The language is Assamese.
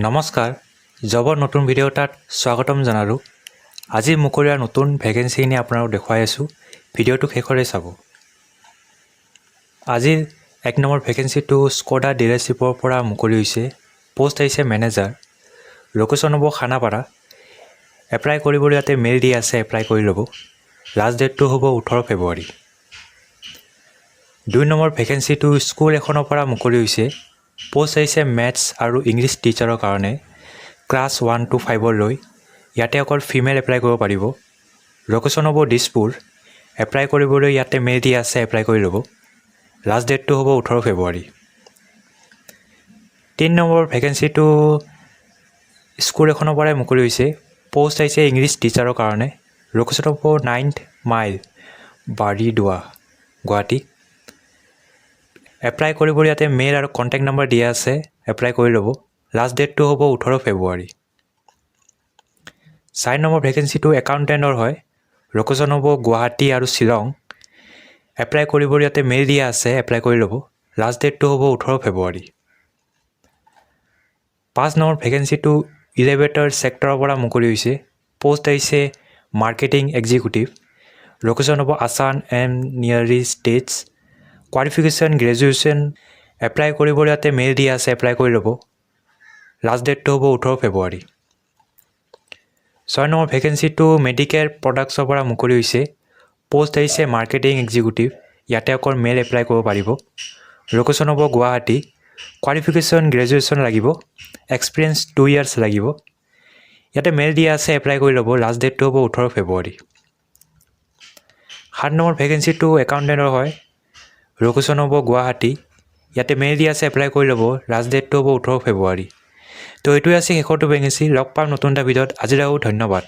নমস্কাৰ জবৰ নতুন ভিডিঅ' এটাত স্বাগতম জনালোঁ। আজি মুকলিয়া নতুন ভেকেন্সিখিনি আপোনালোকক দেখুৱাই আছোঁ। ভিডিঅ'টো শেষলৈ চাব। আজিৰ 1 নম্বৰ ভেকেন্সিটো স্কডা ডিলাৰশ্বিপৰ পৰা মুকলি হৈছে। পোষ্ট আহিছে মেনেজাৰ। লোকেশ্যন হ'ব খানাপাৰা। এপ্লাই কৰিবলৈ ইয়াতে মেইল দি আছে, এপ্লাই কৰি ল'ব। লাষ্ট ডেটটো হ'ব 18 ফেব্ৰুৱাৰী। 2 নম্বৰ ভেকেন্সিটো স্কুল এখনৰ পৰা মুকলি হৈছে। পোষ্ট আহিছে মেথছ আৰু ইংলিছ টিচাৰৰ কাৰণে ক্লাছ 1 to 5 লৈ। ইয়াতে অকল ফিমেল এপ্লাই কৰিব পাৰিব। লোকেশ্যন হ'ব দিছপুৰ। এপ্লাই কৰিবলৈ ইয়াতে মেইল দি আছে, এপ্লাই কৰি ল'ব। লাষ্ট ডেটটো হ'ব 18 ফেব্ৰুৱাৰী। 3 নম্বৰ ভেকেন্সিটো স্কুল এখনৰ পৰাই মুকলি হৈছে। পোষ্ট আহিছে ইংলিছ টিচাৰৰ কাৰণে। লোকেশ্যন হ'ব 9th মাইল বাৰীদোৱা, গুৱাহাটী। এপ্লাই কৰিবলৈ ইয়াতে মেইল আৰু কণ্টেক্ট নম্বৰ দিয়া আছে, এপ্লাই কৰি ল'ব। লাষ্ট ডেটটো হ'ব 18 ফেব্ৰুৱাৰী। 4 নম্বৰ ভেকেন্সিটো একাউণ্টেণ্টৰ হয়। লোকেশ্যন হ'ব গুৱাহাটী আৰু শ্বিলং। এপ্লাই কৰিবলৈ ইয়াতে মেইল দিয়া আছে, এপ্লাই কৰি ল'ব। লাষ্ট ডেটটো হ'ব 18 ফেব্ৰুৱাৰী। 5 নম্বৰ ভেকেন্সিটো ইলেভেটৰ ছেক্টৰৰ পৰা মুকলি হৈছে। পোষ্ট আহিছে মাৰ্কেটিং এক্সিকিউটিভ। লোকেশ্যন হ'ব Assam and nearby states. Qualification graduation. Apply কৰিবলৈ ইয়াতে মেইল দিয়া আছে, এপ্লাই কৰি ল'ব। লাষ্ট ডেটটো হ'ব 18 ফেব্ৰুৱাৰী। 6 নম্বৰ ভেকেন্সিটো মেডিকেল প্ৰডাক্টছৰ পৰা মুকলি হৈছে। পোষ্ট আহিছে মাৰ্কেটিং এক্সিকিউটিভ। ইয়াতে অকল মেইল এপ্লাই কৰিব পাৰিব। লোকেশ্যন হ'ব গুৱাহাটী। কোৱালিফিকেশ্যন গ্ৰেজুৱেশ্যন লাগিব। এক্সপিৰিয়েঞ্চ 2 years লাগিব। ইয়াতে মেইল দিয়া আছে, এপ্লাই কৰি ল'ব। লাষ্ট ডেটটো হ'ব 18 ফেব্ৰুৱাৰী। 7 নম্বৰ ভেকেন্সিটো একাউণ্টেণ্টৰ হয়। লোকেশ্যন হ'ব গুৱাহাটী। ইয়াতে মেইল দি আছে, এপ্লাই কৰি ল'ব। লাষ্ট ডেটটো হ'ব 18 ফেব্ৰুৱাৰী। তো এইটোৱে আছে শেষৰটো ভেকেন্সি। লগ পাম নতুন এটা ভিডিঅ'ত। আজিলৈও ধন্যবাদ।